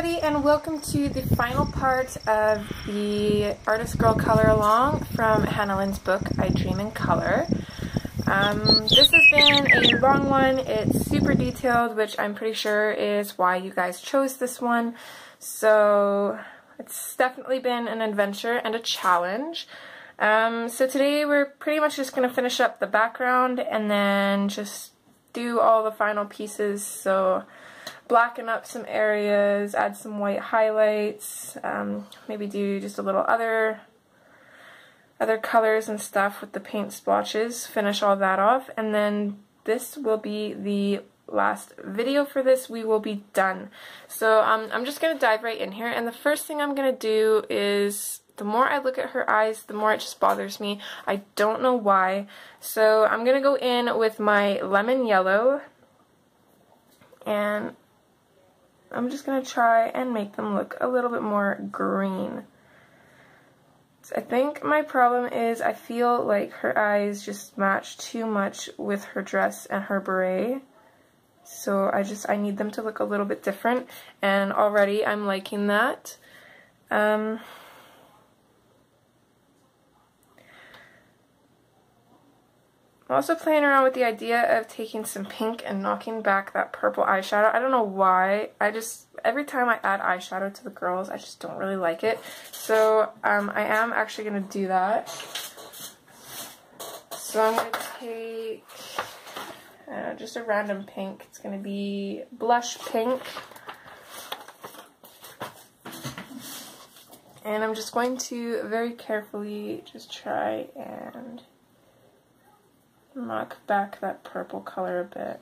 everybody, and welcome to the final part of the Artist Girl Color Along from Hannah Lynn's book, I Dream in Color. This has been a long one. It's super detailed, which I'm pretty sure is why you guys chose this one. So it's definitely been an adventure and a challenge. So today we're pretty much just going to finish up the background and then just do all the final pieces. So blacken up some areas, add some white highlights, maybe do just a little other colors and stuff with the paint splotches, finish all that off, and then this will be the last video for this. We will be done. So I'm just going to dive right in here, and the first thing I'm going to do is, the more I look at her eyes, the more it just bothers me. I don't know why. So I'm going to go in with my lemon yellow, and I'm just going to try and make them look a little bit more green. So I think my problem is I feel like her eyes just match too much with her dress and her beret. So I need them to look a little bit different, and already I'm liking that. I'm also playing around with the idea of taking some pink and knocking back that purple eyeshadow. I don't know why. Every time I add eyeshadow to the girls, I just don't really like it. So I am actually going to do that. So I'm going to take just a random pink. It's going to be blush pink. And I'm just going to very carefully just try and knock back that purple color a bit.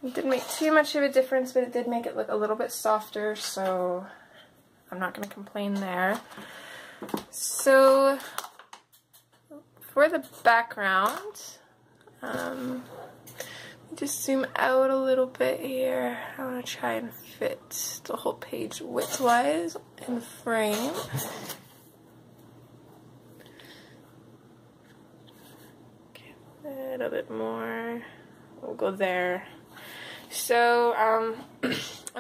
It didn't make too much of a difference, but it did make it look a little bit softer, so I'm not going to complain there. So for the background, just zoom out a little bit here. I want to try and fit the whole page width-wise in the frame. Okay, a little bit more. We'll go there. So, I'm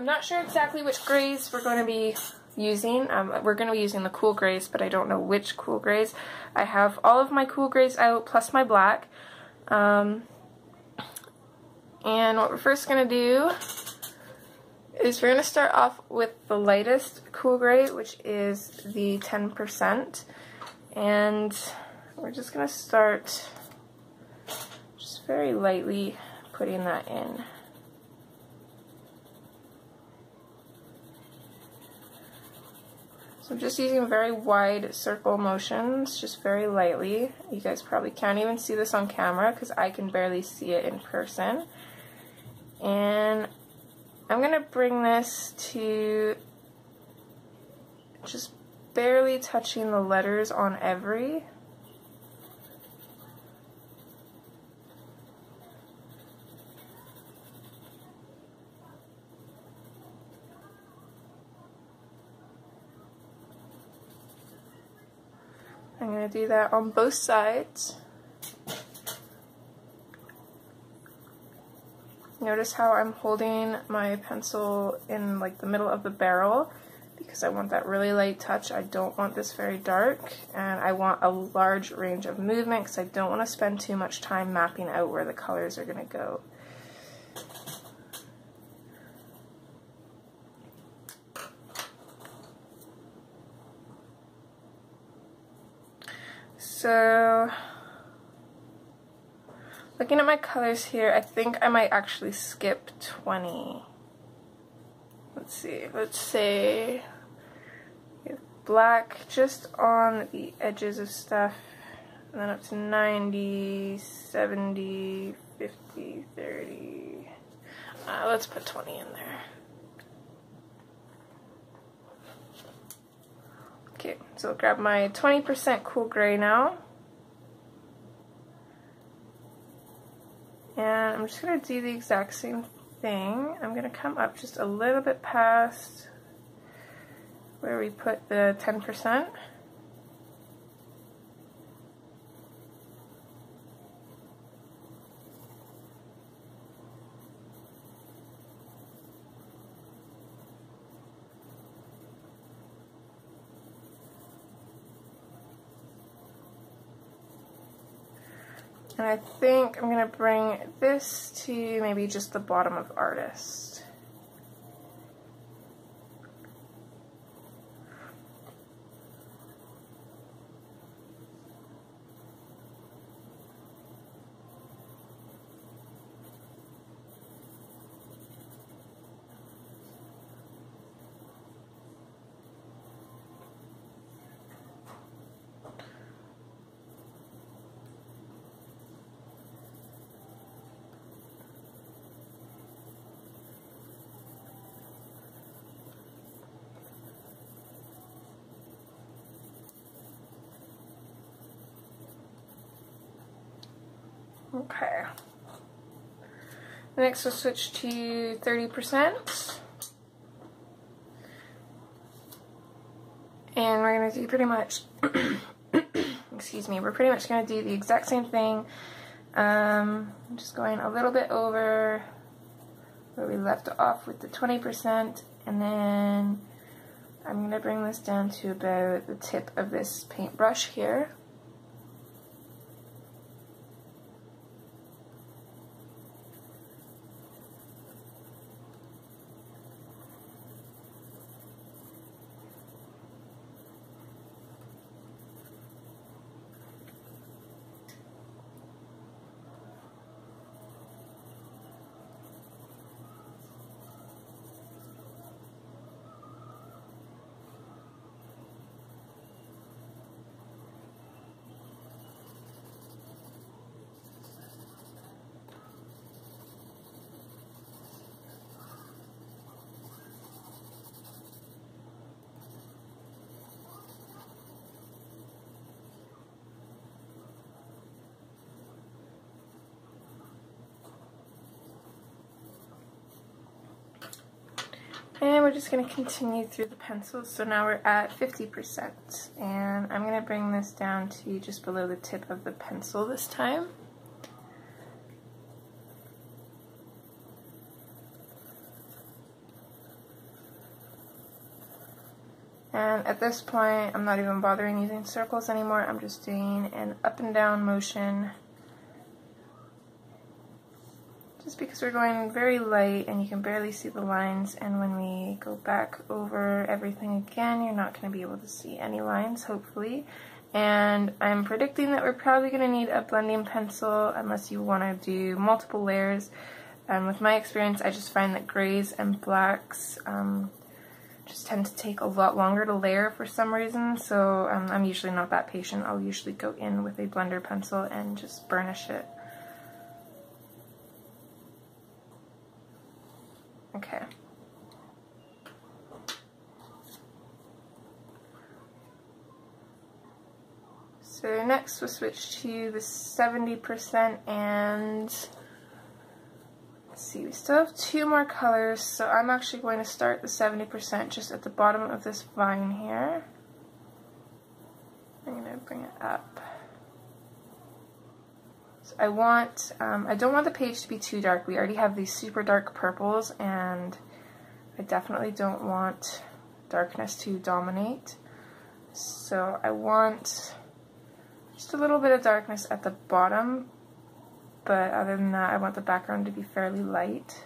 not sure exactly which grays we're going to be using. We're going to be using the cool grays, but I don't know which cool grays. I have all of my cool grays out, plus my black. And what we're first going to do is we're going to start off with the lightest cool gray, which is the 10%. And we're just going to start just very lightly putting that in. So I'm just using very wide circle motions, just very lightly. You guys probably can't even see this on camera because I can barely see it in person. And I'm going to bring this to just barely touching the letters on every. I'm going to do that on both sides. Notice how I'm holding my pencil in like the middle of the barrel because I want that really light touch. I don't want this very dark, and I want a large range of movement because I don't want to spend too much time mapping out where the colors are going to go. So, looking at my colors here, I think I might actually skip 20. Let's see, let's say black just on the edges of stuff, and then up to 90, 70, 50, 30. Let's put 20 in there. Okay, so I'll grab my 20% cool gray now. And I'm just going to do the exact same thing. I'm going to come up just a little bit past where we put the 10%. And I think I'm going to bring this to maybe just the bottom of Artist. Okay. Next we'll switch to 30%. And we're going to do pretty much, excuse me, we're pretty much going to do the exact same thing. I'm just going a little bit over where we left off with the 20%, and then I'm going to bring this down to about the tip of this paintbrush here. And we're just going to continue through the pencils. So now we're at 50%. And I'm going to bring this down to just below the tip of the pencil this time. And at this point, I'm not even bothering using circles anymore. I'm just doing an up and down motion. Just because we're going very light and you can barely see the lines, and when we go back over everything again, you're not going to be able to see any lines, hopefully. And I'm predicting that we're probably going to need a blending pencil unless you want to do multiple layers. With my experience, I just find that grays and blacks just tend to take a lot longer to layer for some reason, so I'm usually not that patient. I'll usually go in with a blender pencil and just burnish it. Okay. So next we'll switch to the 70%, and let's see, we still have two more colors, so I'm actually going to start the 70% just at the bottom of this vine here. I'm going to bring it up. So I don't want the page to be too dark. We already have these super dark purples, and I definitely don't want darkness to dominate. So I want just a little bit of darkness at the bottom, but other than that, I want the background to be fairly light.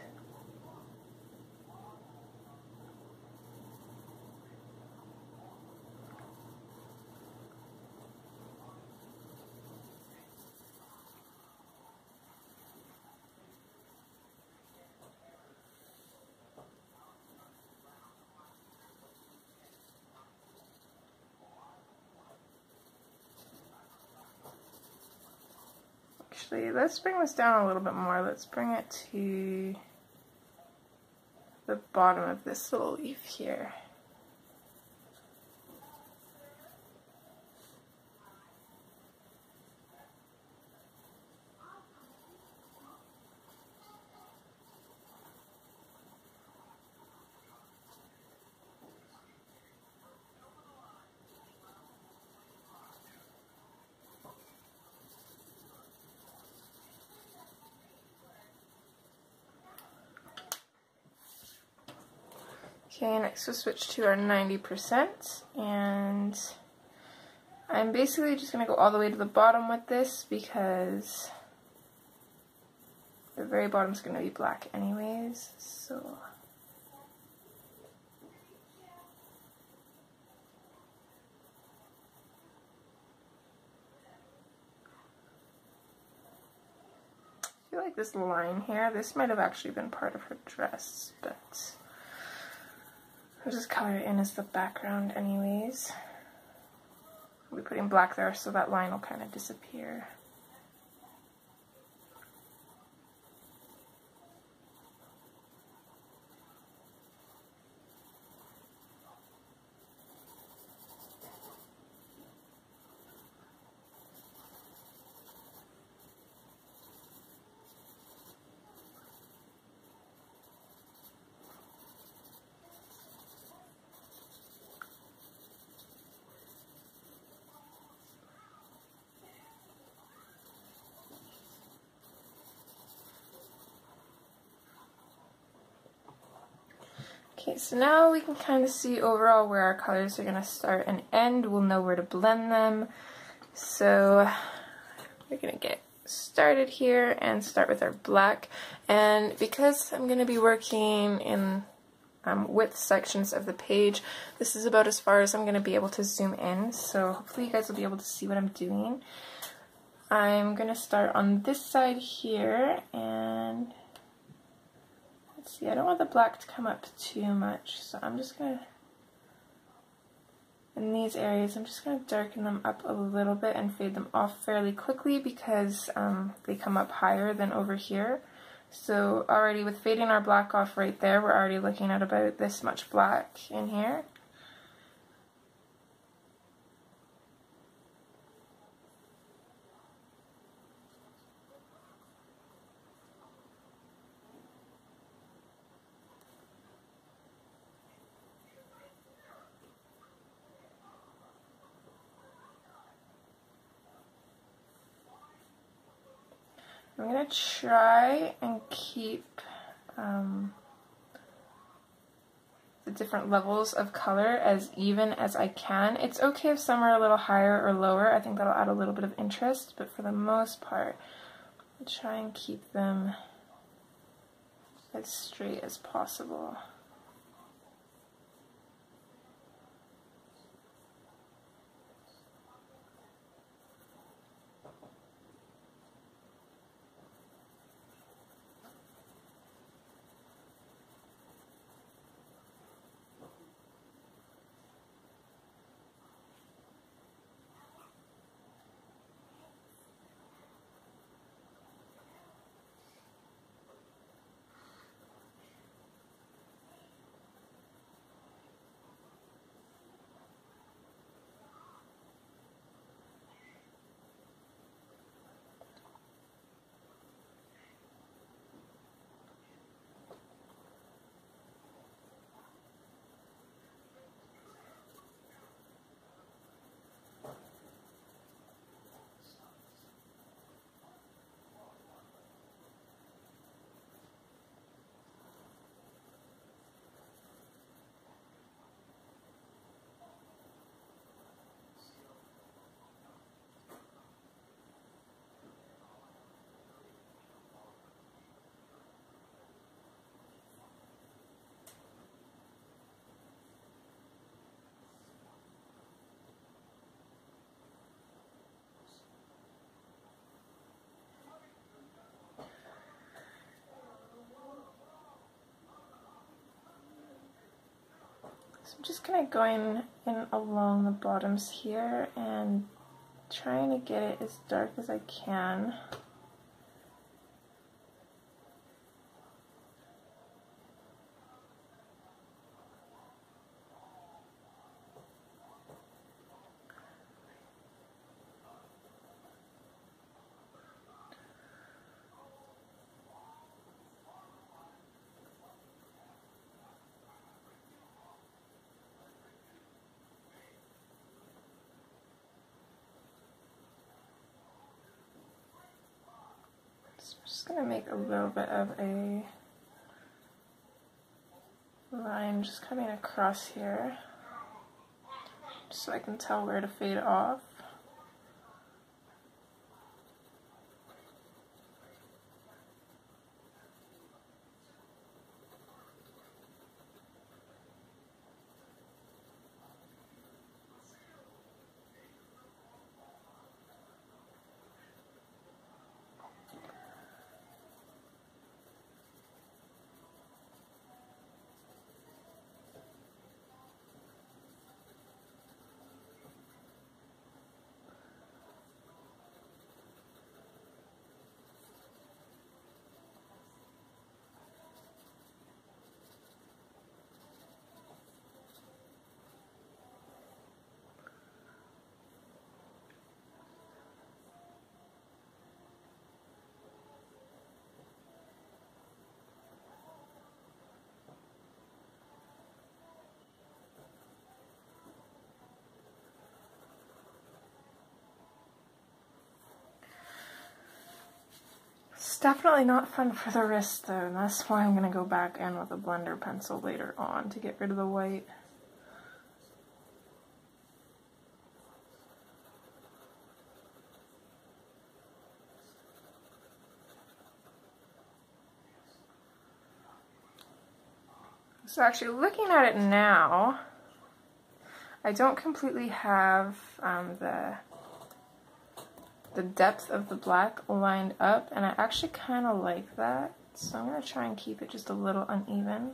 Actually, let's bring this down a little bit more. Let's bring it to the bottom of this little leaf here. Okay, next we'll switch to our 90%, and I'm basically just going to go all the way to the bottom with this because the very bottom is going to be black anyways, so... I feel like this line here, this might have actually been part of her dress, but I'll just color it in as the background anyways. I'll be putting black there so that line will kind of disappear. Okay, so now we can kind of see overall where our colors are going to start and end. We'll know where to blend them. So we're going to get started here and start with our black. And because I'm going to be working in width sections of the page, this is about as far as I'm going to be able to zoom in. So hopefully you guys will be able to see what I'm doing. I'm going to start on this side here and... let's see, I don't want the black to come up too much, so I'm just going to, in these areas, I'm just going to darken them up a little bit and fade them off fairly quickly because they come up higher than over here. So already with fading our black off right there, we're already looking at about this much black in here. I'm going to try and keep the different levels of color as even as I can. It's okay if some are a little higher or lower. I think that'll add a little bit of interest, but for the most part, I'll try and keep them as straight as possible. So I'm just kind of going in along the bottoms here and trying to get it as dark as I can. So I'm just going to make a little bit of a line just coming across here, so I can tell where to fade off. It's definitely not fun for the wrist though, and that's why I'm going to go back in with a blender pencil later on to get rid of the white. So actually looking at it now, I don't completely have the depth of the black lined up, and I actually kind of like that, so I'm going to try and keep it just a little uneven.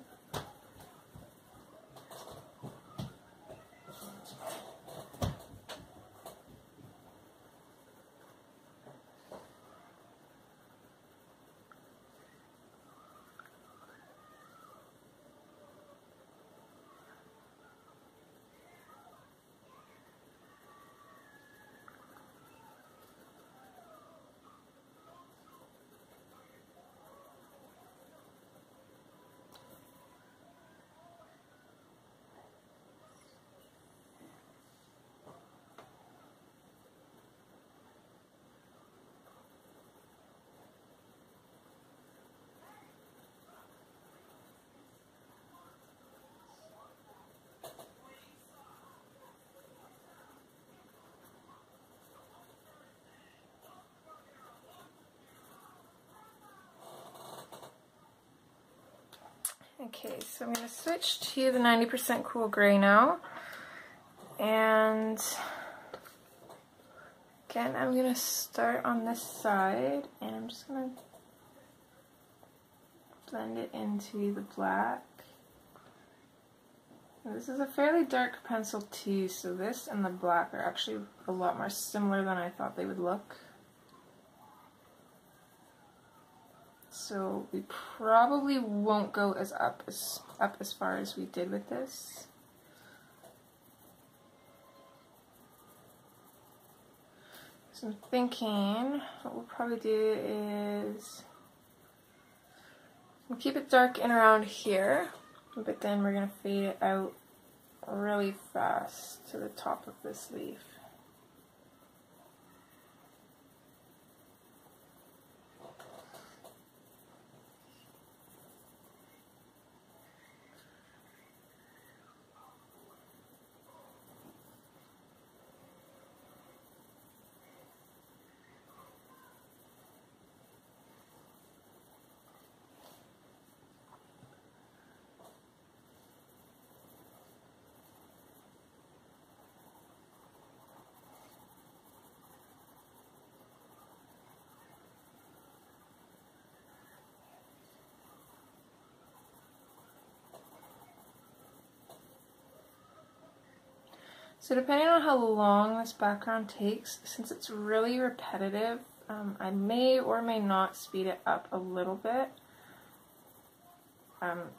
Okay, so I'm going to switch to the 90% cool gray now, and again I'm going to start on this side, and I'm just going to blend it into the black. And this is a fairly dark pencil too, so this and the black are actually a lot more similar than I thought they would look. So we probably won't go as up as far as we did with this. So I'm thinking what we'll probably do is we'll keep it dark in around here, but then we're going to fade it out really fast to the top of this leaf. So depending on how long this background takes, since it's really repetitive, I may or may not speed it up a little bit.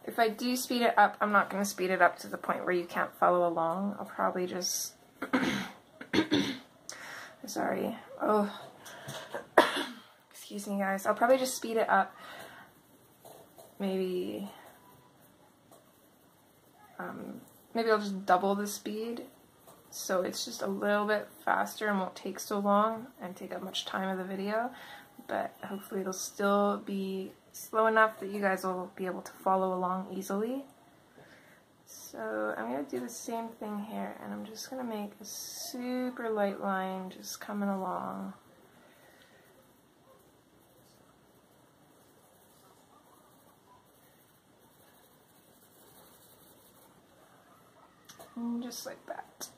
If I do speed it up, I'm not going to speed it up to the point where you can't follow along. I'll probably just... Sorry. Oh. Excuse me, guys. I'll probably just speed it up maybe... maybe I'll just double the speed, so it's just a little bit faster and won't take so long and take up much time of the video, but hopefully it'll still be slow enough that you guys will be able to follow along easily. So I'm going to do the same thing here, and I'm just going to make a super light line just coming along. And just like that.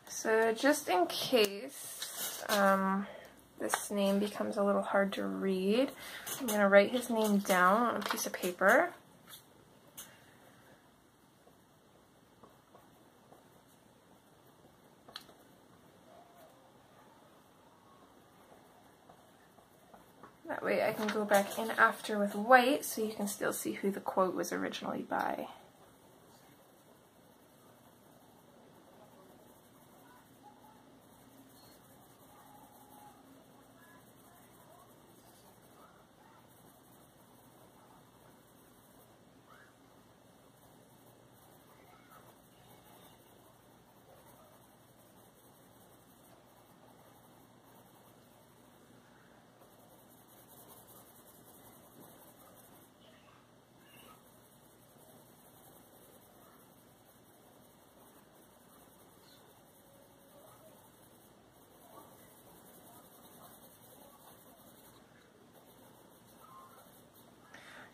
So just in case this name becomes a little hard to read, I'm going to write his name down on a piece of paper. That way I can go back in after with white so you can still see who the quote was originally by.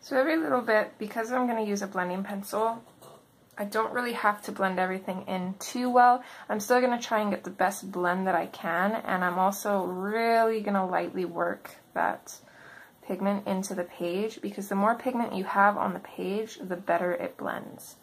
So every little bit, because I'm going to use a blending pencil, I don't really have to blend everything in too well. I'm still going to try and get the best blend that I can, and I'm also really going to lightly work that pigment into the page, because the more pigment you have on the page, the better it blends.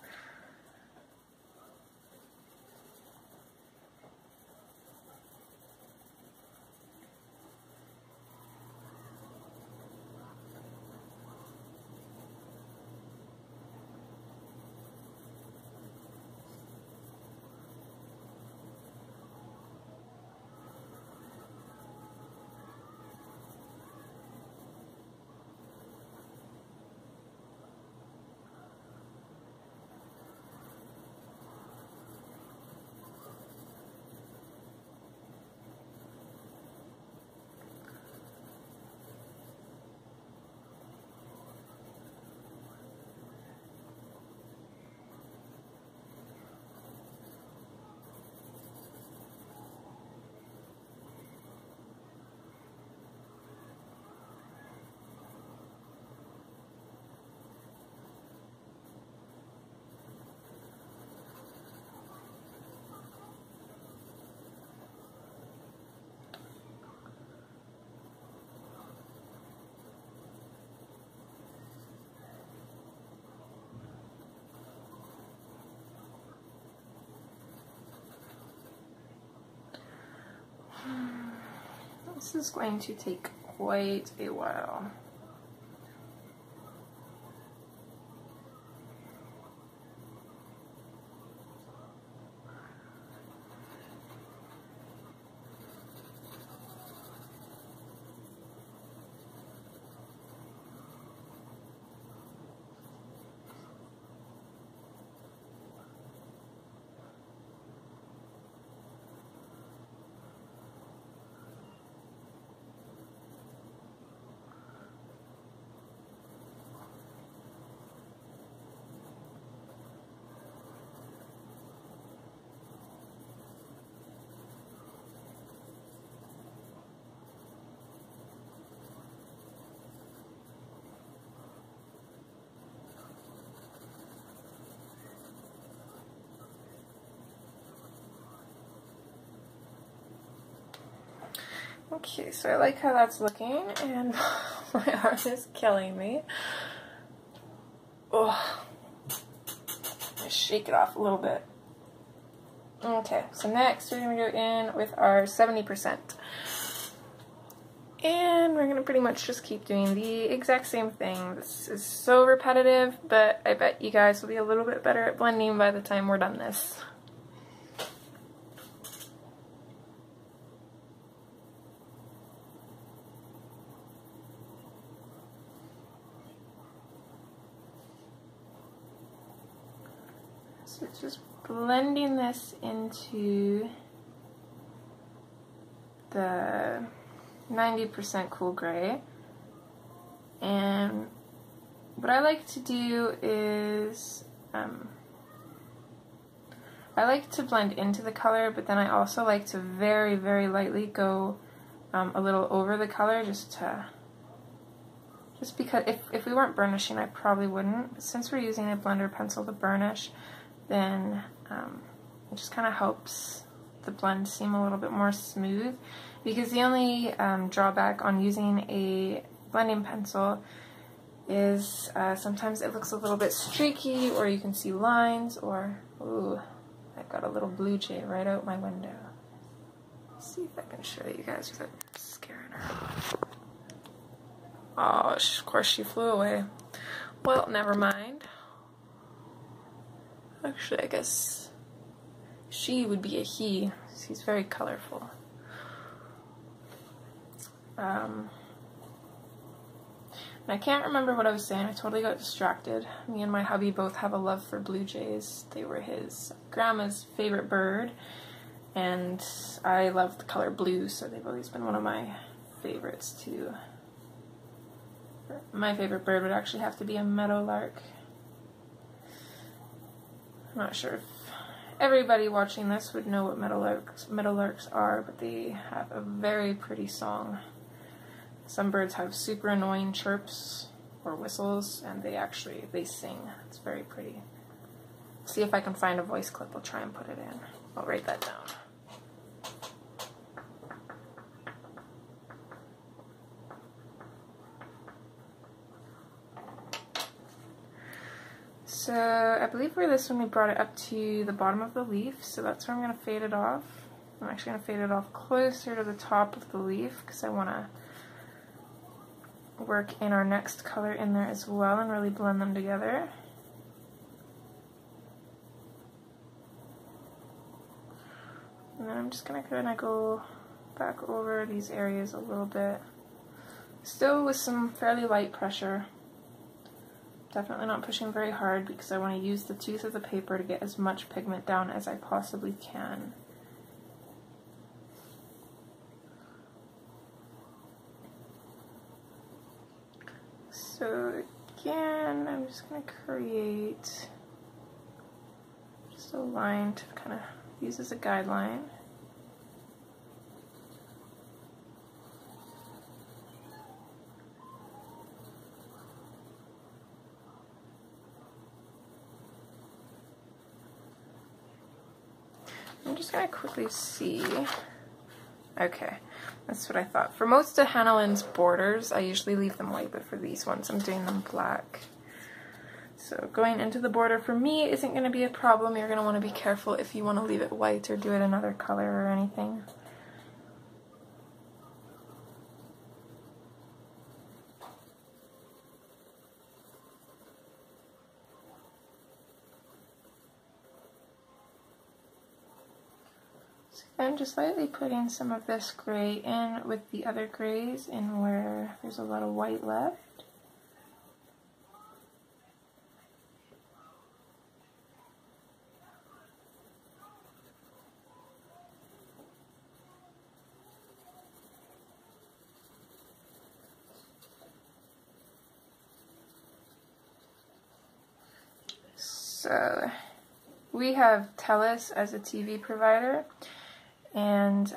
This is going to take quite a while. Okay, so I like how that's looking, and my arm is killing me. Oh, just shake it off a little bit. Okay, so next we're going to go in with our 70%. And we're going to pretty much just keep doing the exact same thing. This is so repetitive, but I bet you guys will be a little bit better at blending by the time we're done this. So it's just blending this into the 90% cool gray, and what I like to do is, I like to blend into the color, but then I also like to very, very lightly go a little over the color just because if we weren't burnishing, I probably wouldn't. But since we're using a blender pencil to burnish, then it just kind of helps the blend seem a little bit more smooth, because the only drawback on using a blending pencil is sometimes it looks a little bit streaky, or you can see lines, or, ooh, I got a little blue jay right out my window. Let's see if I can show you guys without scaring her off. Oh, of course she flew away. Well, never mind. Actually, I guess she would be a he. He's very colorful. I can't remember what I was saying. I totally got distracted. Me and my hubby both have a love for blue jays. They were his grandma's favorite bird, and I love the color blue, so they've always been one of my favorites too. My favorite bird would actually have to be a meadowlark. I'm not sure if everybody watching this would know what meadowlarks are, but they have a very pretty song. Some birds have super annoying chirps or whistles, and they sing. It's very pretty. See if I can find a voice clip. I'll try and put it in. I'll write that down. So I believe for this one we brought it up to the bottom of the leaf, so that's where I'm going to fade it off. I'm actually going to fade it off closer to the top of the leaf because I want to work in our next color in there as well and really blend them together. And then I'm just going to kind of go back over these areas a little bit, still with some fairly light pressure. Definitely not pushing very hard because I want to use the tooth of the paper to get as much pigment down as I possibly can. So again, I'm just going to create just a line to kind of use as a guideline. I'm just going to quickly see. Okay, that's what I thought. For most of Hannah Lynn's borders, I usually leave them white, but for these ones, I'm doing them black. So going into the border for me isn't going to be a problem. You're going to want to be careful if you want to leave it white or do it another color or anything. I'm just lightly putting some of this gray in with the other grays in where there's a lot of white left. So we have TELUS as a TV provider. And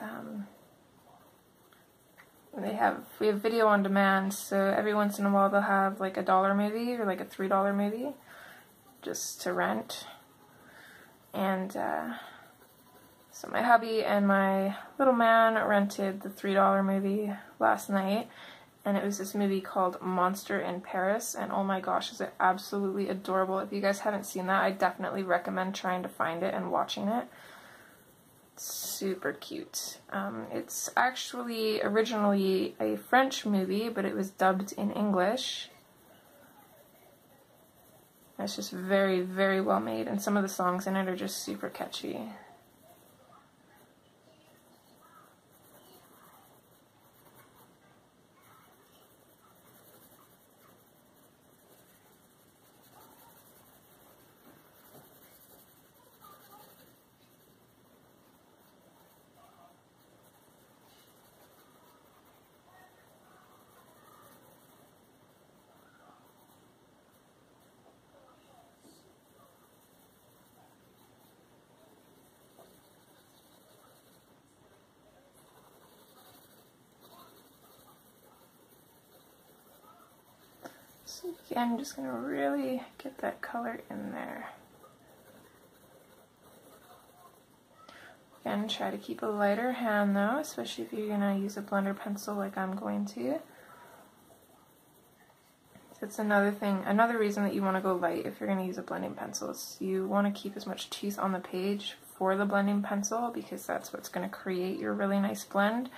we have video on demand, so every once in a while they'll have like a $1 movie or like a $3 movie just to rent. And so my hubby and my little man rented the $3 movie last night, and it was this movie called Monster in Paris, and oh my gosh, is it absolutely adorable. If you guys haven't seen that, I definitely recommend trying to find it and watching it. Super cute. It's actually originally a French movie, but it was dubbed in English. It's just very, very well made, and some of the songs in it are just super catchy. So again, I'm just going to really get that color in there. Again, try to keep a lighter hand though, especially if you're going to use a blender pencil like I'm going to. That's another thing, another reason that you want to go light if you're going to use a blending pencil is you want to keep as much teeth on the page for the blending pencil because that's what's going to create your really nice blend.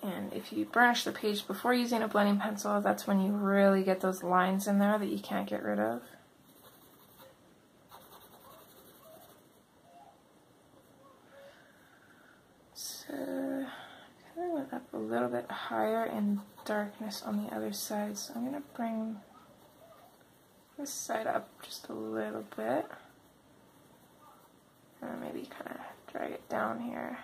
And if you burnish the page before using a blending pencil, that's when you really get those lines in there that you can't get rid of. So I went up a little bit higher in darkness on the other side, so I'm going to bring this side up just a little bit, and maybe kind of drag it down here.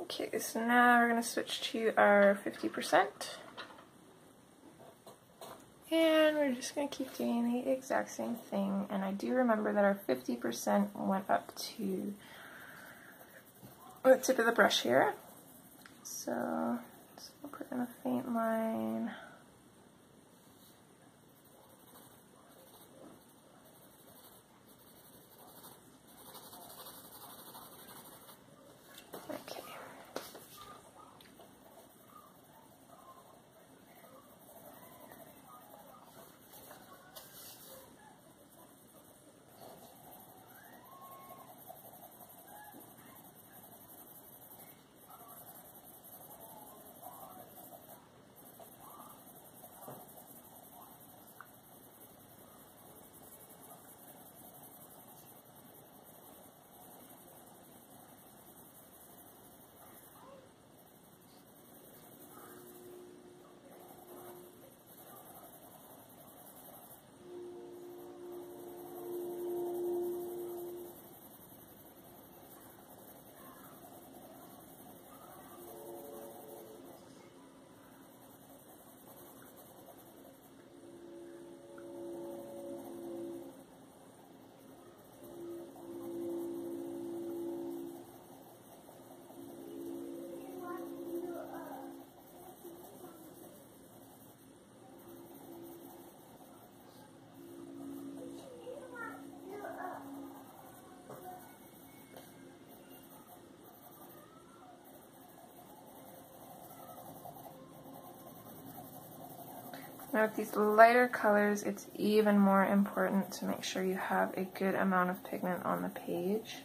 Okay, so now we're going to switch to our 50%. And we're just going to keep doing the exact same thing. And I do remember that our 50% went up to the tip of the brush here. So just put in a faint line. Okay. Now with these lighter colors, it's even more important to make sure you have a good amount of pigment on the page.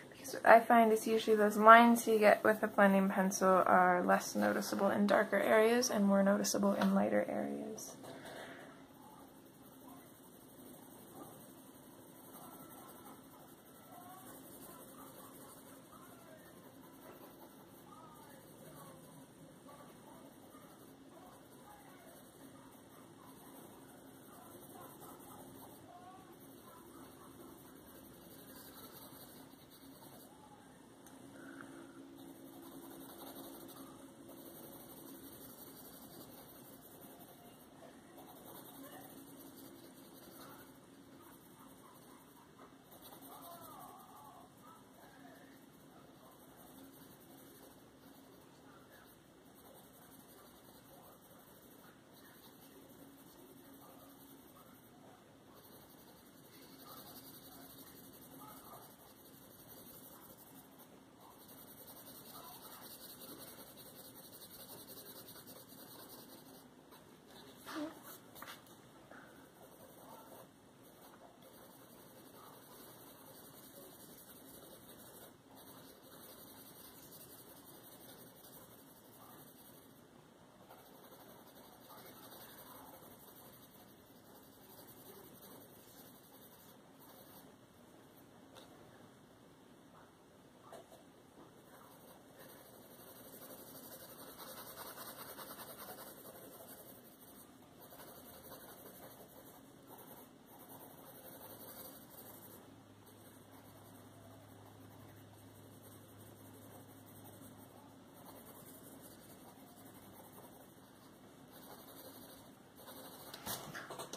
Because what I find is usually those lines you get with a blending pencil are less noticeable in darker areas and more noticeable in lighter areas.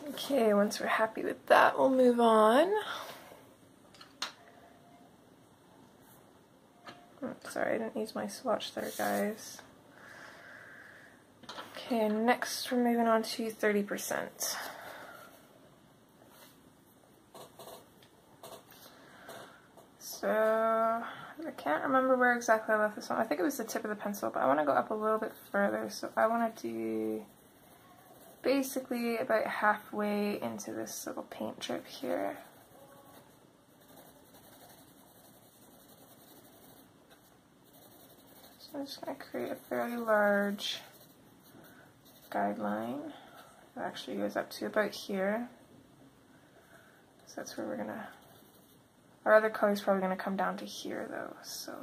Okay, once we're happy with that, we'll move on. Oh, sorry, I didn't use my swatch there, guys. Okay, next we're moving on to 30%. So, I can't remember where exactly I left this one. I think it was the tip of the pencil, but I want to go up a little bit further. So I want to do basically about halfway into this little paint drip here. So I'm just going to create a fairly large guideline. It actually goes up to about here. So that's where we're going to... Our other color is probably going to come down to here though, so...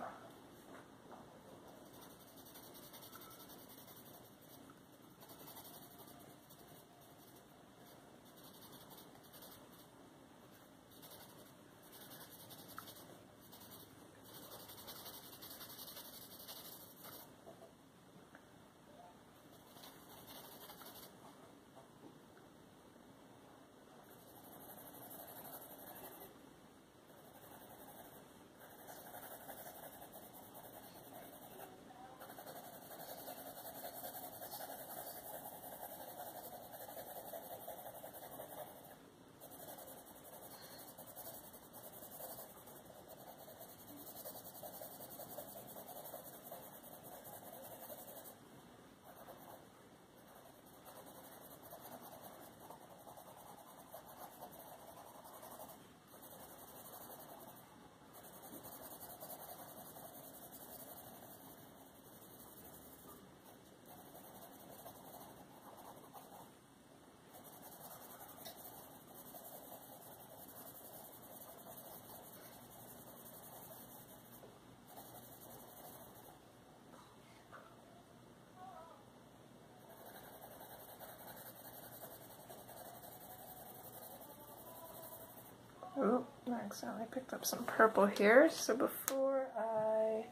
Oh, I accidentally picked up some purple here, so before I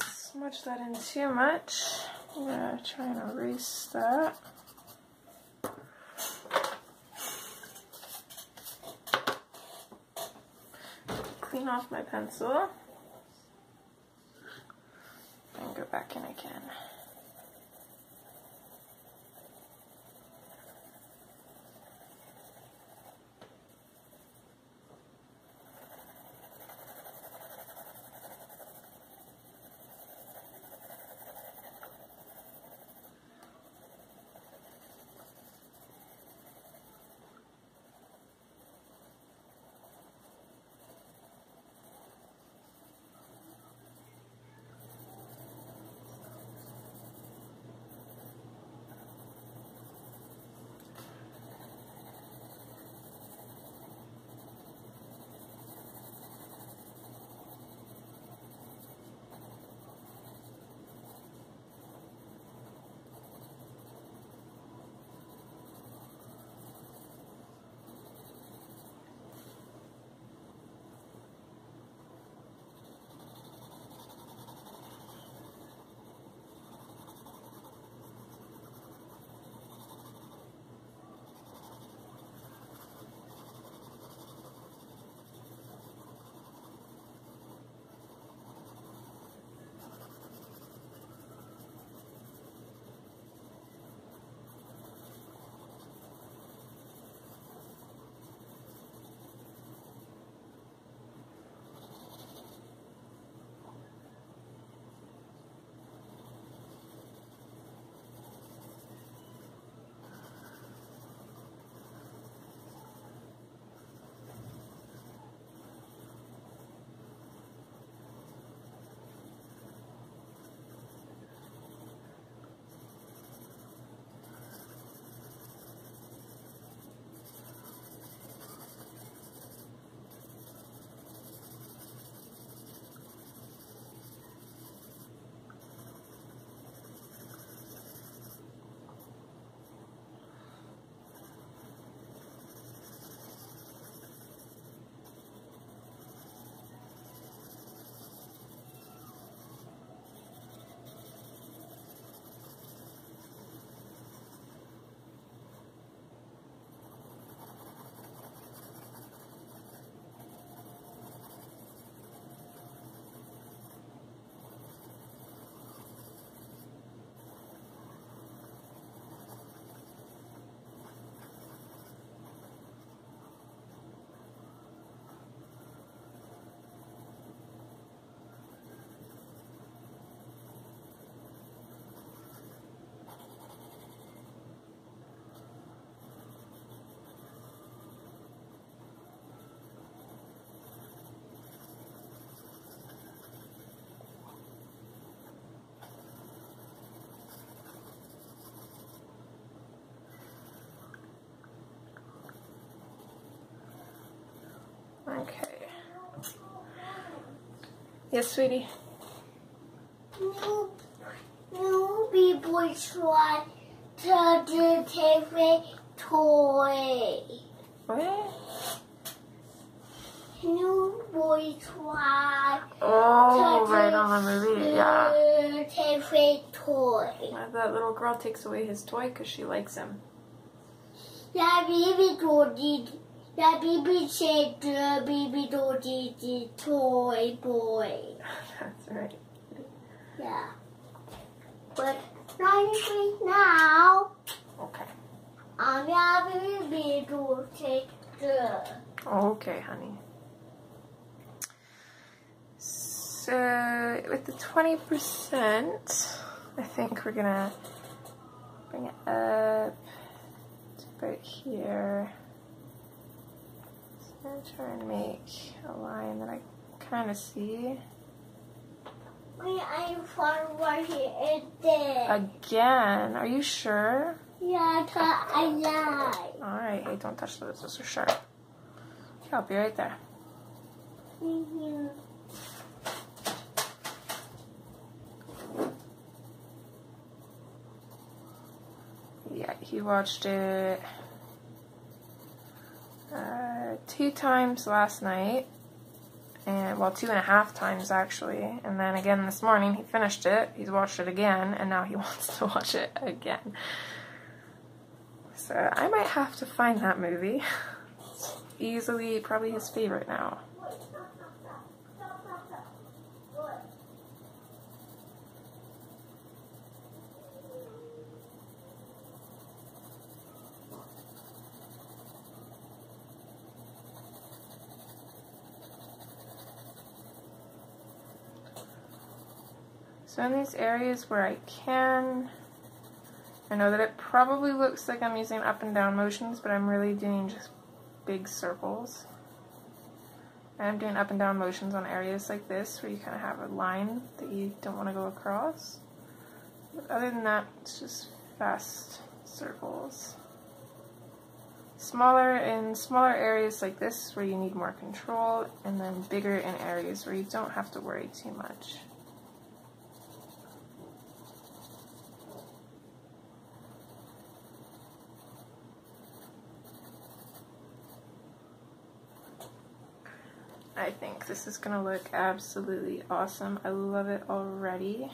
smudge that in too much, I'm going to try and erase that. Clean off my pencil and go back in again. Okay. Yes, sweetie? New people try to do favorite toy. What? New boy try. Oh, right on the movie, yeah. Favorite toy. That little girl takes away his toy because she likes him. Yeah, baby told it. Yeah, baby said the baby told it the toy boy. That's right. Yeah. But not now. Okay. I'm having baby to take the. Okay, honey. So with the 20%, I think we're gonna bring it up to about here. So I'm gonna try and make a line that I kind of see. Wait, I found right here and there. Again, are you sure? Yeah, I lie. Alright, hey, don't touch those, those are sharp. Okay, I'll be right there. Mm-hmm. Yeah, he watched it 2 times last night, and well, 2.5 times actually, and then again this morning he finished it, he's watched it again, and now he wants to watch it again. So I might have to find that movie. It's easily probably his favorite now. So in these areas where I can, I know that it probably looks like I'm using up and down motions, but I'm really doing just big circles. And I'm doing up and down motions on areas like this where you kind of have a line that you don't want to go across. But other than that, it's just fast circles. Smaller in smaller areas like this where you need more control, and then bigger in areas where you don't have to worry too much. I think this is going to look absolutely awesome. I love it already.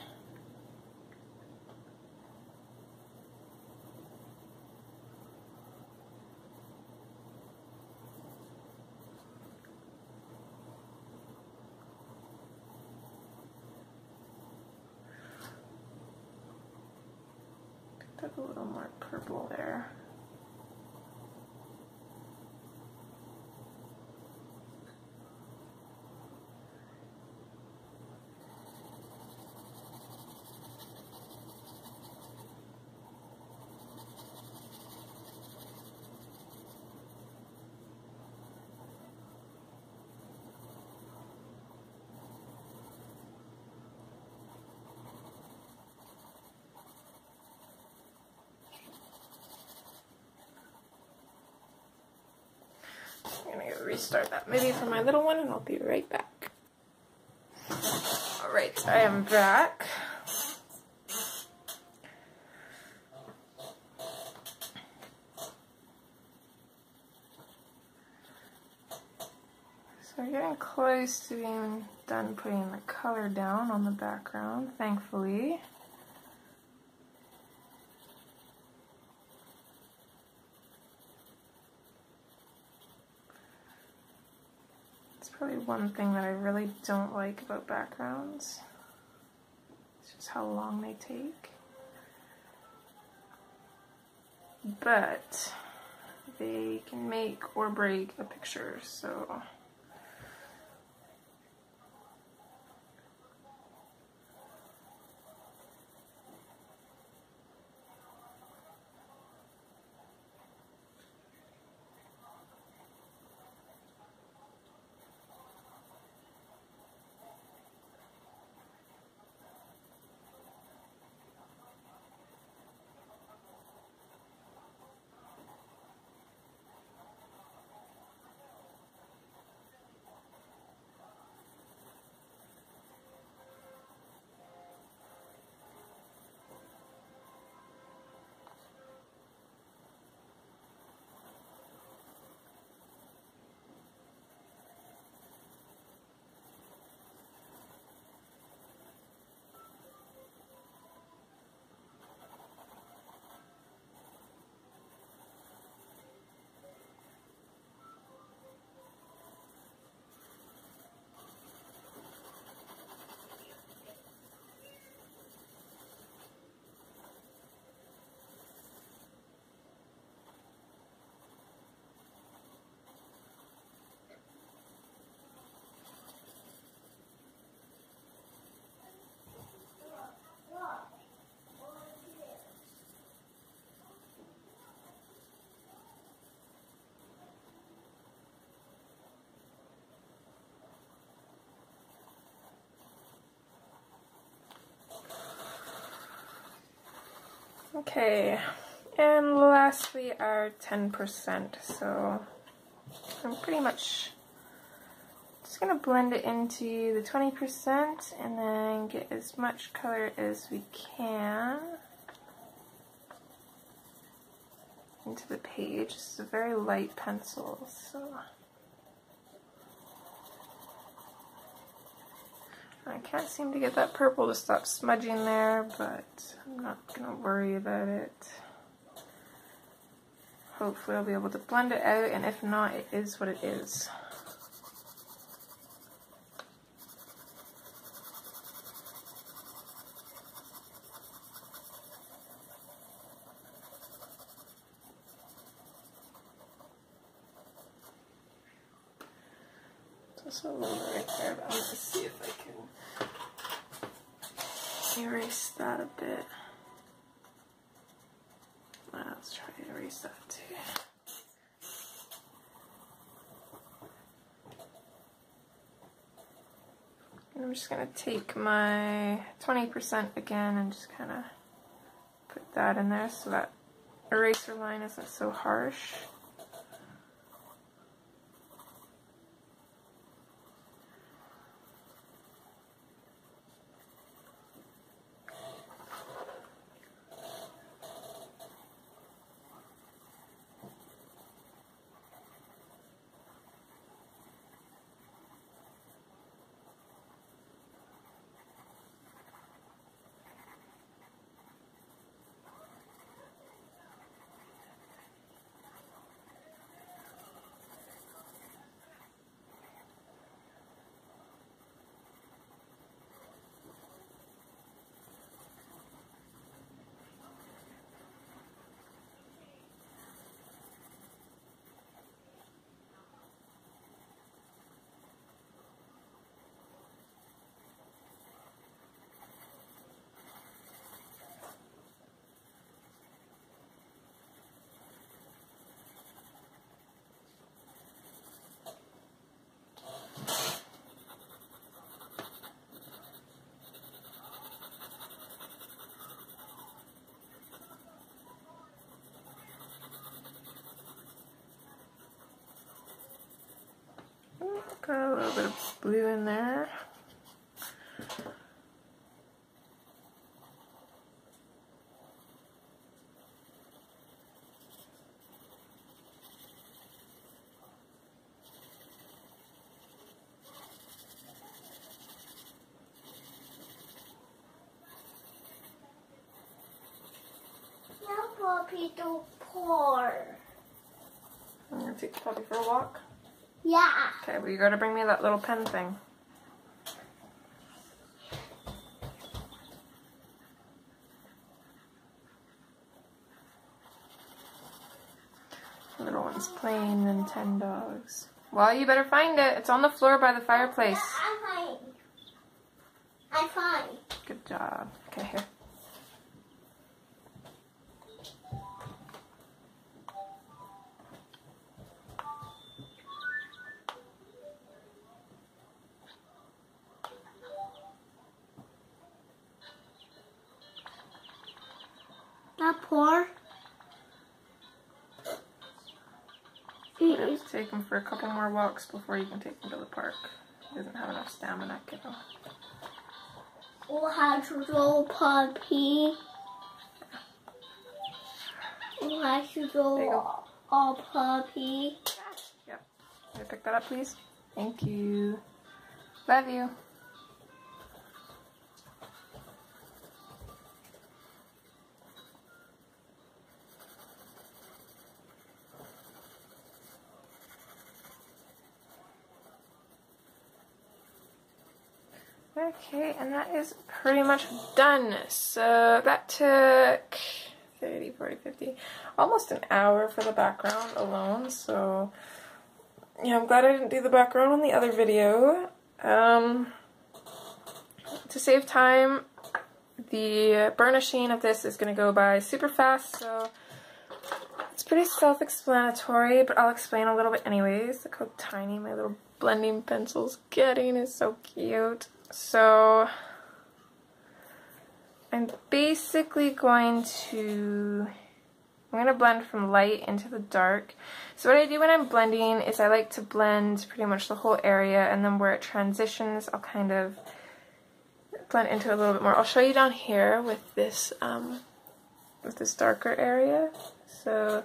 Put a little more purple there. I'm gonna go restart that movie for my little one, and I'll be right back. Alright, I am back. So we're getting close to being done putting the color down on the background, thankfully. Probably one thing that I really don't like about backgrounds. It's just how long they take. But they can make or break a picture, so Okay, and lastly our 10%. So I'm pretty much just going to blend it into the 20% and then get as much color as we can into the page. This is a very light pencil, so I can't seem to get that purple to stop smudging there, but I'm not going to worry about it. Hopefully I'll be able to blend it out, and if not, it is what it is. Just a little right there, but I'm going to see if I can erase that a bit. Let's try to erase that too. And I'm just going to take my 20% again and just kind of put that in there so that eraser line isn't so harsh. Got a little bit of blue in there. Now Poppy to pour. I'm going to take Poppy for a walk. Yeah. Okay, well you gotta bring me that little pen thing. The little one's playing Nintendogs. Well, you better find it. It's on the floor by the fireplace. I'm fine. I'm fine. Good job. Okay, here. Not pour. You have to take him for a couple more walks before you can take him to the park. He doesn't have enough stamina, kiddo. We'll have to go Poppy. We'll have to go all Poppy. Yep. Can I pick that up, please? Thank you. Love you. Okay, and that is pretty much done. So that took 30, 40, 50, almost an hour for the background alone. So yeah, I'm glad I didn't do the background on the other video. To save time, the burnishing of this is going to go by super fast, so it's pretty self-explanatory, but I'll explain a little bit anyways. Look how tiny my little blending pencil's getting. It's so cute. So I'm basically going to blend from light into the dark. So what I do when I'm blending is I like to blend pretty much the whole area, and then where it transitions I'll kind of blend into it a little bit more. I'll show you down here with this darker area. So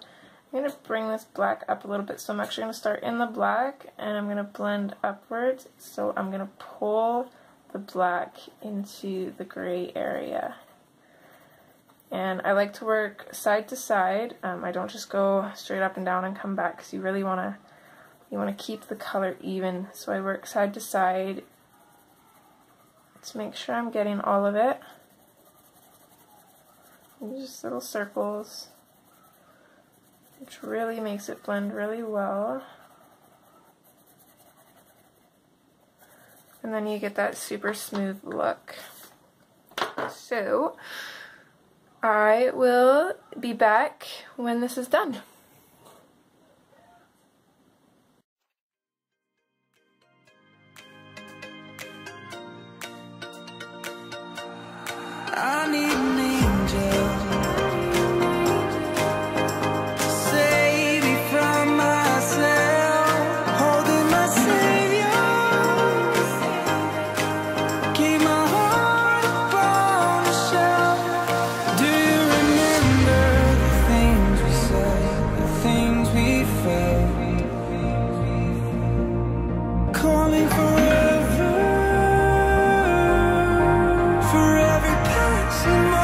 I'm going to bring this black up a little bit. So I'm actually going to start in the black and I'm going to blend upwards. So I'm going to pull the black into the gray area. And I like to work side to side. I don't just go straight up and down and come back, because you really want to keep the color even. So I work side to side to make sure I'm getting all of it. And just little circles, which really makes it blend really well. And then you get that super smooth look. So I will be back when this is done. I need an angel to save me from myself, holding my savior, keep my heart upon the shelf. Do you remember the things we said, the things we felt, calling forever, for every passing moment.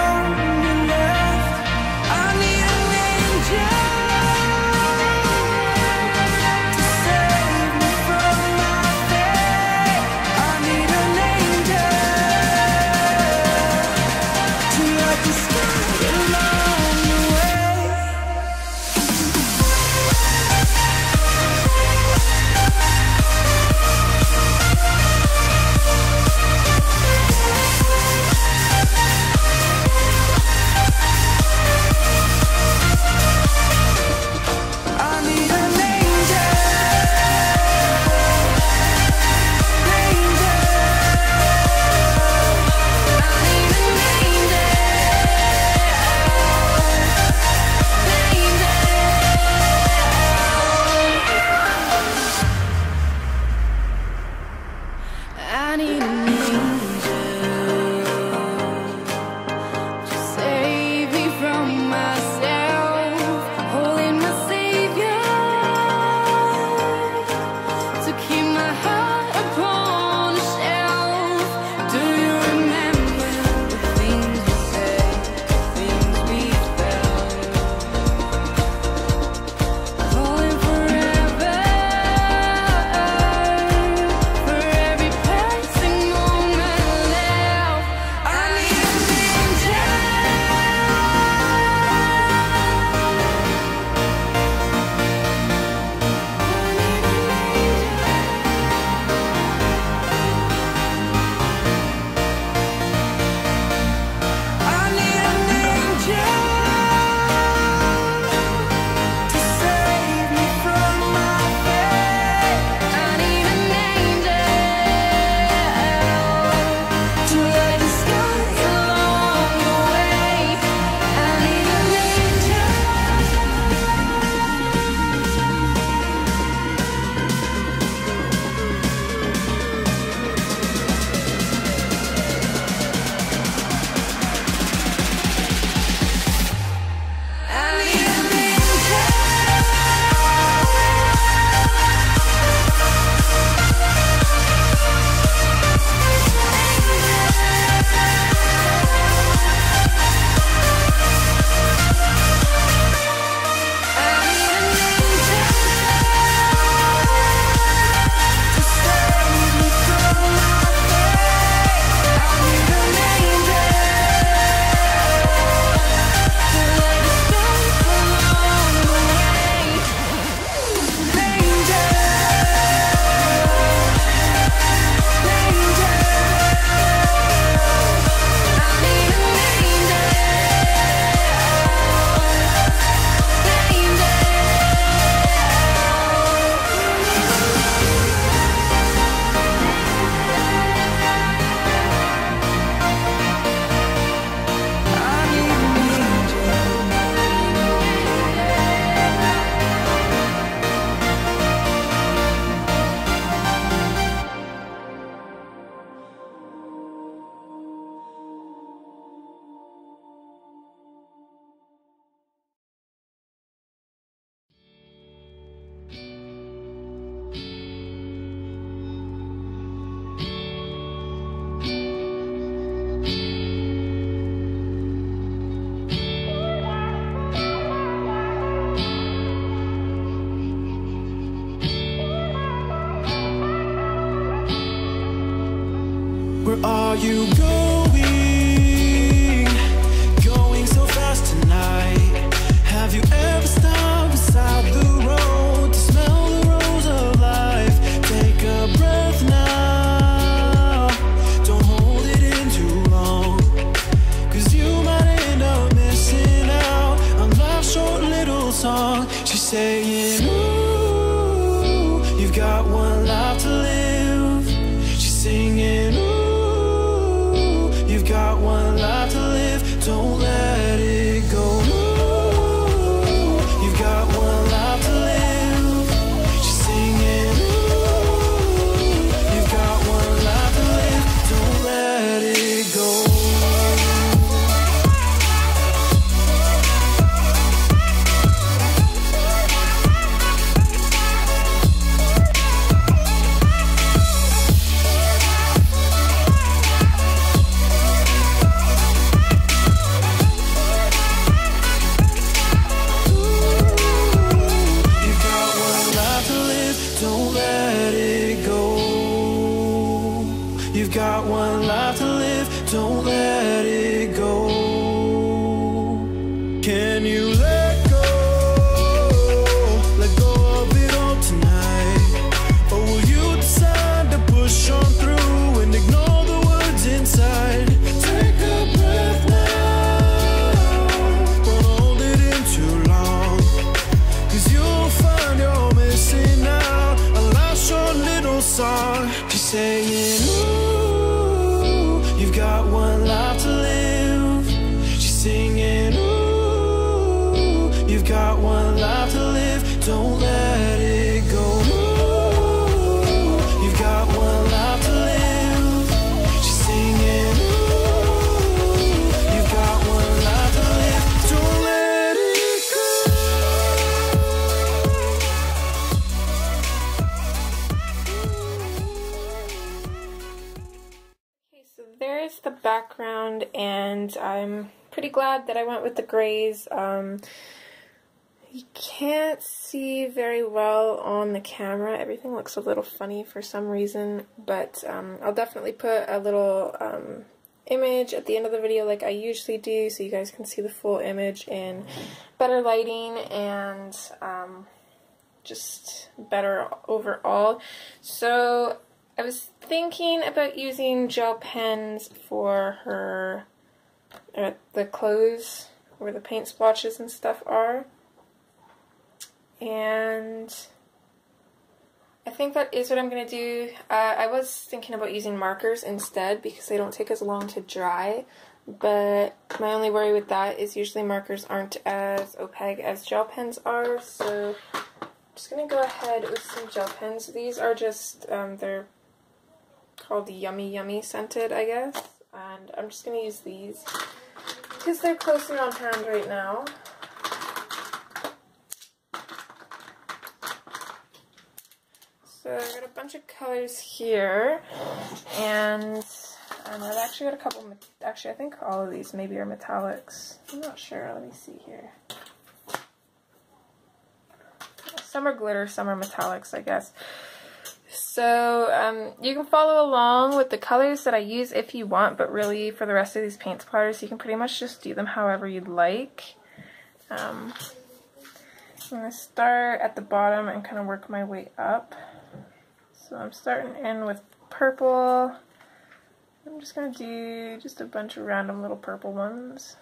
you going so fast tonight? Have you ever stopped beside the road to smell the rose of life? Take a breath now, don't hold it in too long, 'cause you might end up missing out on life's short little song. She's saying, ooh, you've got one life to live. She's singing, ooh, you've got one life to live. Don't let it go. Ooh, you've got one life to live. She's singing, ooh, you've got one life to live. Don't let it go. You've got one life to live, don't let it go. Can you let go of it all tonight? Or will you decide to push on through and ignore the words inside? Take a breath now, don't hold it in too long, 'cause you'll find you're missing out a life's short little song. She's saying, you've got one life to live. She's singing, ooh, you've got one life to live. Don't let it go. Ooh, you've got one life to live. She's singing, ooh, you've got one life to live. Don't let it go. So there's the background, and I'm pretty glad that I went with the grays. You can't see very well on the camera. Everything looks a little funny for some reason, but I'll definitely put a little image at the end of the video like I usually do, so you guys can see the full image in better lighting and just better overall. So I was thinking about using gel pens for her, the clothes where the paint splotches and stuff are, and I think that is what I'm going to do. I was thinking about using markers instead because they don't take as long to dry, but my only worry with that is usually markers aren't as opaque as gel pens are, so I'm just going to go ahead with some gel pens. These are just, they're called Yummy Yummy scented, I guess, and I'm just going to use these because they're closer on hand right now. So I've got a bunch of colors here, and I've actually got a couple, actually I think all of these maybe are metallics. I'm not sure, let me see here. Some are glitter, some are metallics, I guess. So you can follow along with the colors that I use if you want, but really for the rest of these paint splatters you can pretty much just do them however you'd like. I'm going to start at the bottom and kind of work my way up. So I'm starting in with purple. I'm just going to do just a bunch of random little purple ones.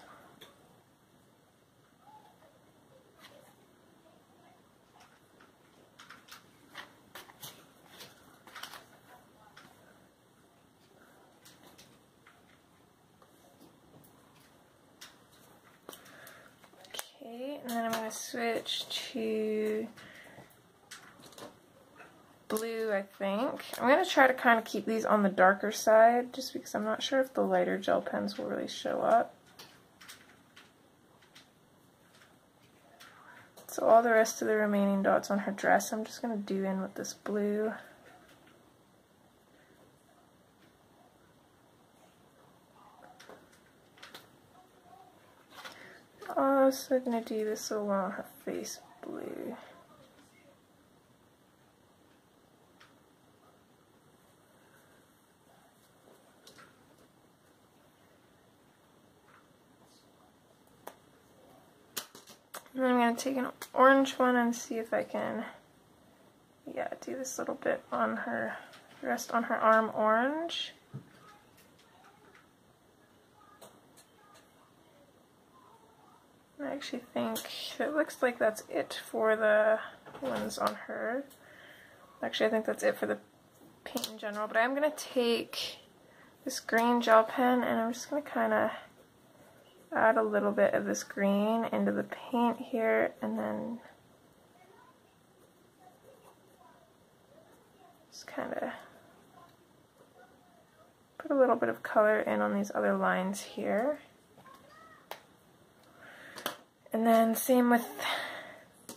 And then I'm going to switch to blue, I think. I'm going to try to kind of keep these on the darker side, just because I'm not sure if the lighter gel pens will really show up. So all the rest of the remaining dots on her dress, I'm just going to do in with this blue. Also going to do this along her face blue. And then I'm going to take an orange one and see if I can, yeah, do this little bit on her, rest on her arm orange. I actually think it looks like that's it for the ones on her. Actually, I think that's it for the paint in general, but I'm going to take this green gel pen and I'm just going to kind of add a little bit of this green into the paint here, and then just kind of put a little bit of color in on these other lines here. And then same with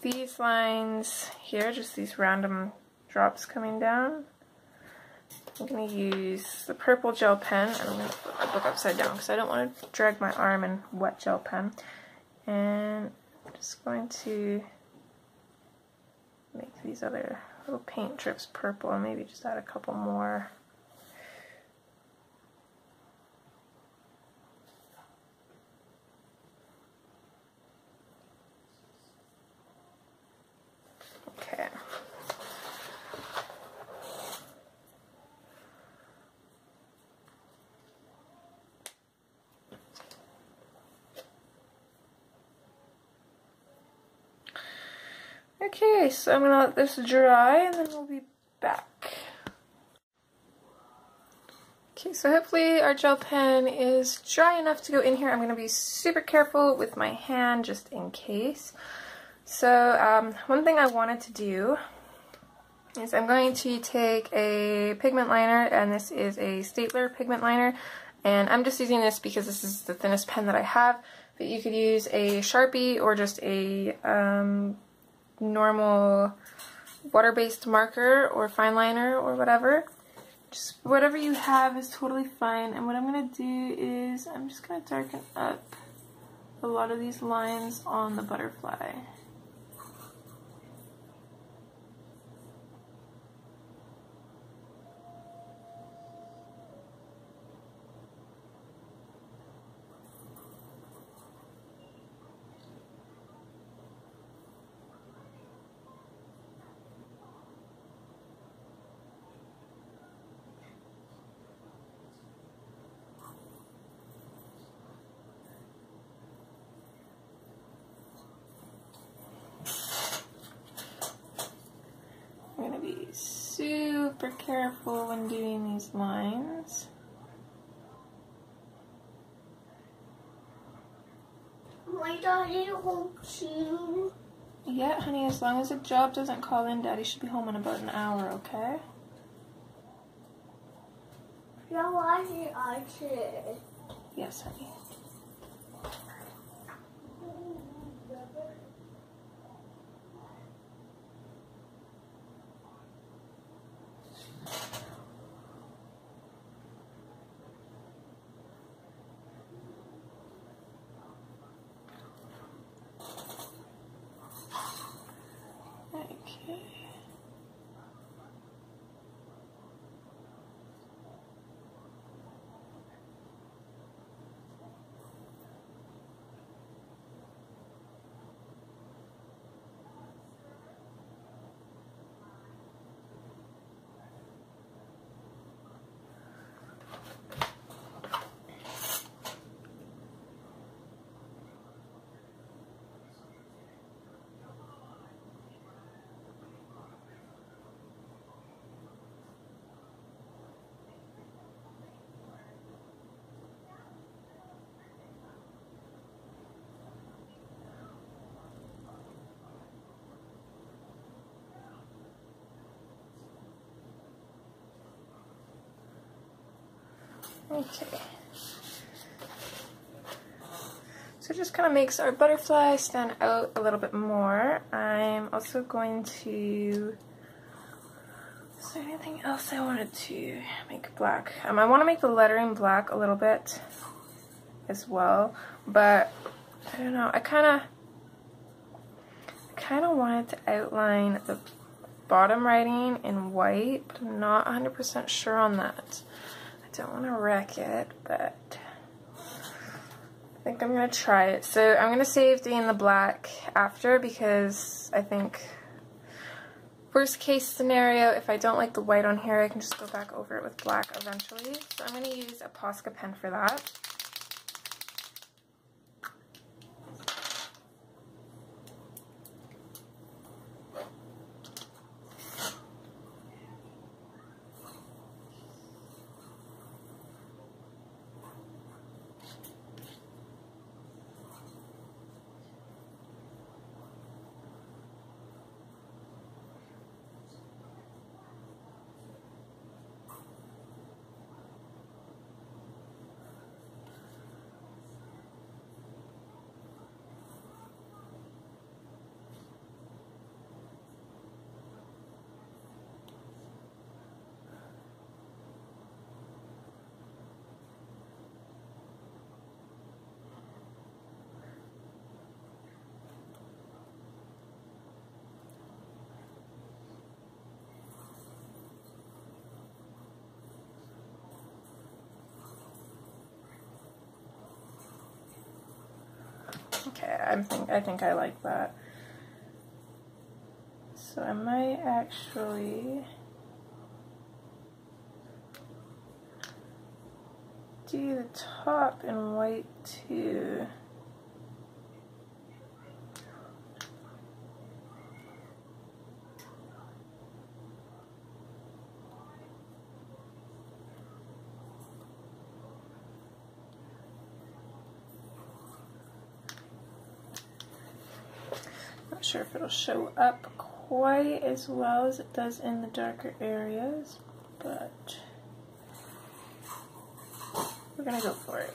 these lines here, just these random drops coming down. I'm going to use the purple gel pen, and I'm going to put my book upside down because I don't want to drag my arm in wet gel pen. And I'm just going to make these other little paint drips purple and maybe just add a couple more. Okay. Okay, so I'm going to let this dry and then we'll be back. Okay, so hopefully our gel pen is dry enough to go in here. I'm going to be super careful with my hand just in case. So one thing I wanted to do is I'm going to take a pigment liner, and this is a Staedtler pigment liner, and I'm just using this because this is the thinnest pen that I have, but you could use a Sharpie or just a normal water-based marker or fine liner or whatever. Just whatever you have is totally fine, and what I'm going to do is I'm just going to darken up a lot of these lines on the butterfly. I'm going to be super careful when doing these lines. My daddy home soon. Yeah, honey, as long as the job doesn't call in, Daddy should be home in about an hour, okay? Yeah, why did I say? Yes, honey. Okay. Okay. So it just kind of makes our butterfly stand out a little bit more. I'm also going to... Is there anything else I wanted to make black? I want to make the lettering black a little bit as well, but I don't know. I kind of wanted to outline the bottom writing in white, but I'm not 100% sure on that. I don't want to wreck it, but I think I'm going to try it. So I'm going to save doing the black after, because I think worst case scenario, if I don't like the white on here, I can just go back over it with black eventually. So I'm going to use a Posca pen for that. Okay, I think I like that. So I might actually do the top in white too. Not sure if it'll show up quite as well as it does in the darker areas, but we're gonna go for it.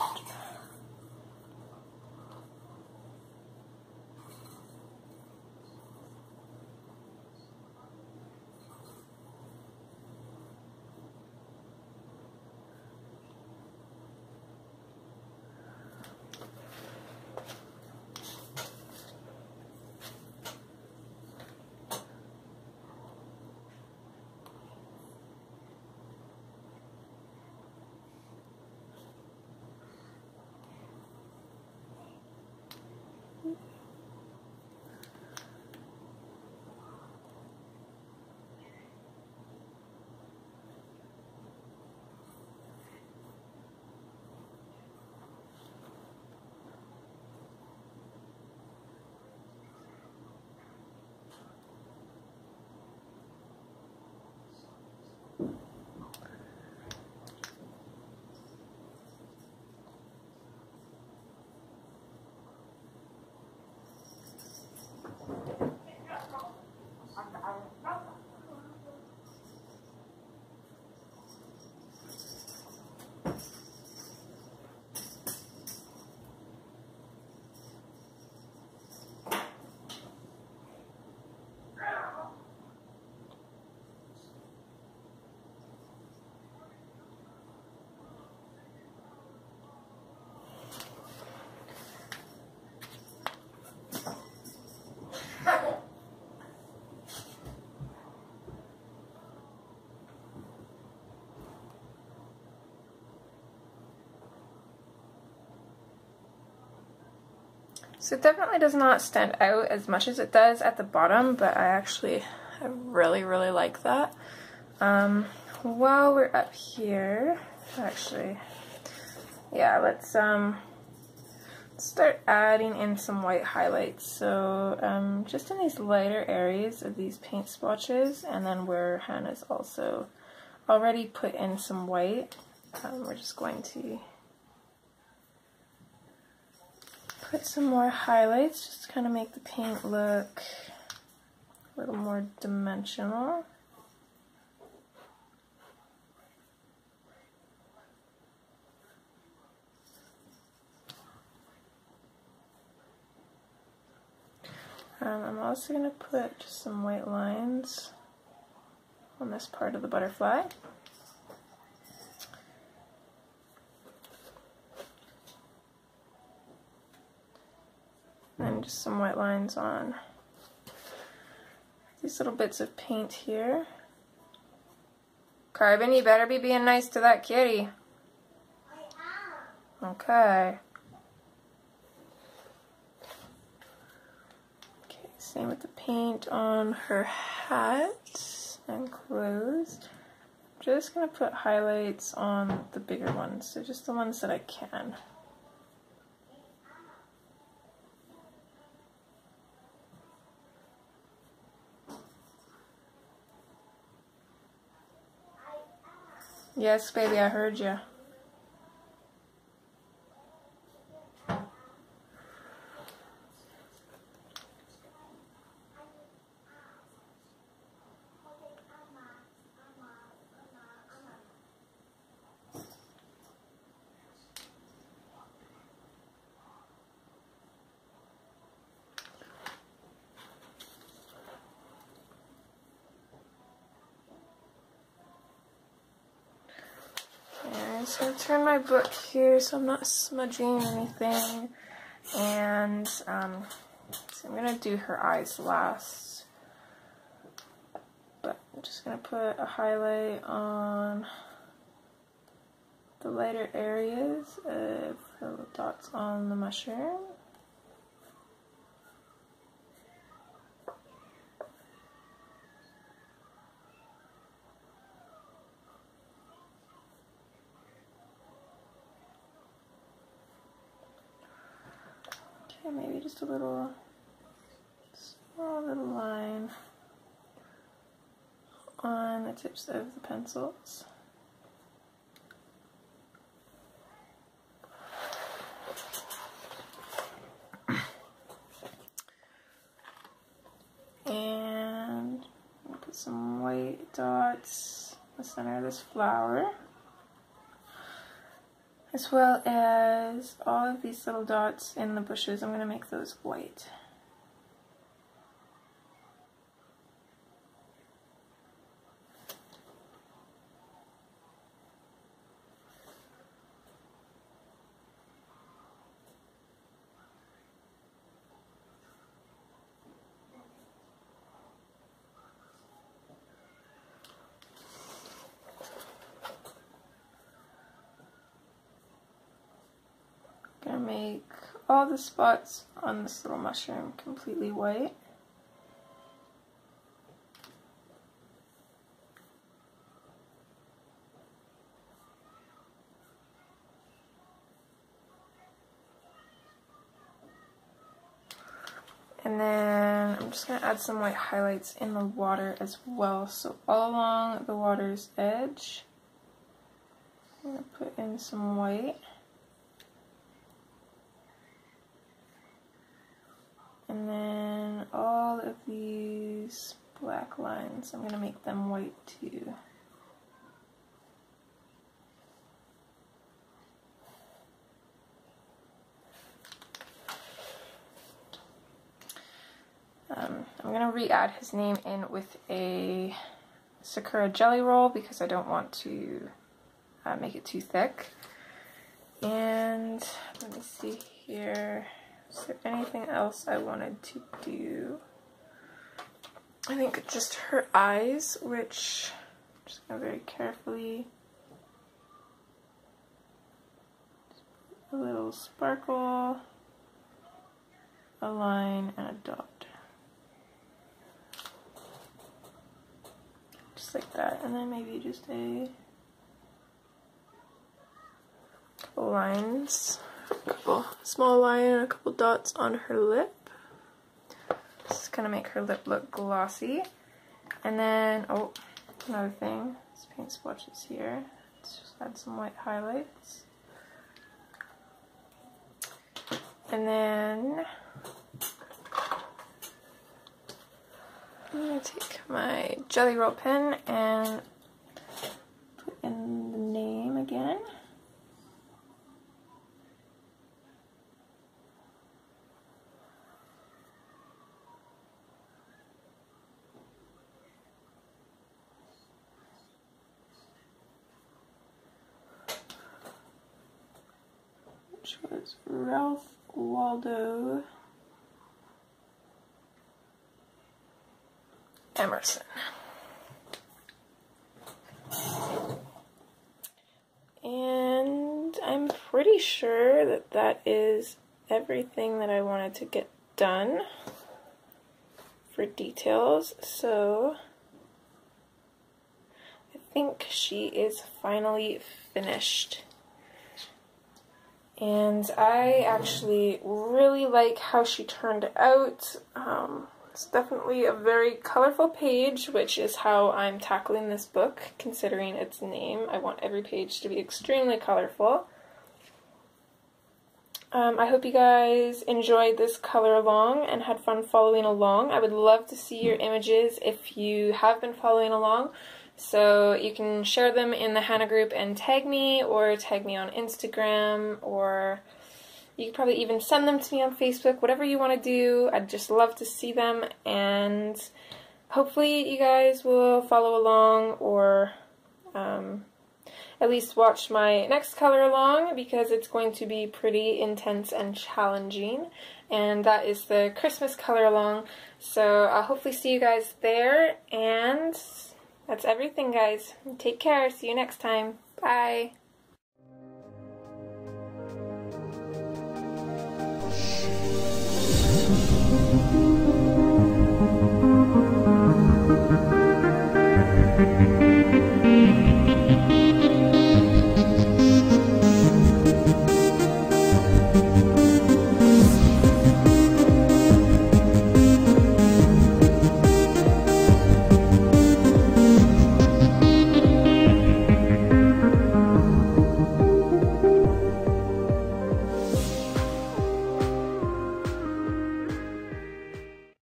So it definitely does not stand out as much as it does at the bottom, but I really like that. While we're up here, actually, yeah, let's start adding in some white highlights. So just in these lighter areas of these paint swatches, and then where Hannah's also already put in some white, we're just going to put some more highlights just to kind of make the paint look a little more dimensional. I'm also going to put just some white lines on this part of the butterfly. And just some white lines on these little bits of paint here. Carbon, you better be being nice to that kitty. Okay. Same with the paint on her hat and clothes. I'm just going to put highlights on the bigger ones, so just the ones that I can. Yes, baby, I heard you. I'm just going to turn my book here so I'm not smudging anything, and so I'm going to do her eyes last, but I'm just going to put a highlight on the lighter areas of the little dots on the mushroom. Maybe just a little, small little line on the tips of the pencils. And I'll put some white dots in the center of this flower, as well as all of these little dots in the bushes. I'm going to make those white. Gonna make all the spots on this little mushroom completely white. And then I'm just going to add some white highlights in the water as well. So all along the water's edge, I'm going to put in some white. And then all of these black lines, I'm going to make them white too. I'm going to re-add his name in with a Sakura jelly roll because I don't want to make it too thick. And let me see here. Is there anything else I wanted to do? I think just her eyes, which I'm just going to very carefully, a little sparkle, a line, and a dot. Just like that. And then maybe just a couple lines. A couple small line and a couple dots on her lip. This is gonna make her lip look glossy. And then, oh, another thing, this paint swatches here. Let's just add some white highlights. And then I'm gonna take my jelly roll pen and put in the name again. Which was Ralph Waldo Emerson. And I'm pretty sure that that is everything that I wanted to get done. for details. So I think she is finally finished. And I actually really like how she turned out. It's definitely a very colorful page, which is how I'm tackling this book, considering its name. I want every page to be extremely colorful. I hope you guys enjoyed this color along and had fun following along. I would love to see your images if you have been following along. So you can share them in the Hannah group and tag me, or tag me on Instagram, or you could probably even send them to me on Facebook, whatever you want to do. I'd just love to see them, and hopefully you guys will follow along, or at least watch my next color along, because it's going to be pretty intense and challenging, and that is the Christmas color along. So I'll hopefully see you guys there, and that's everything, guys. Take care. See you next time. Bye.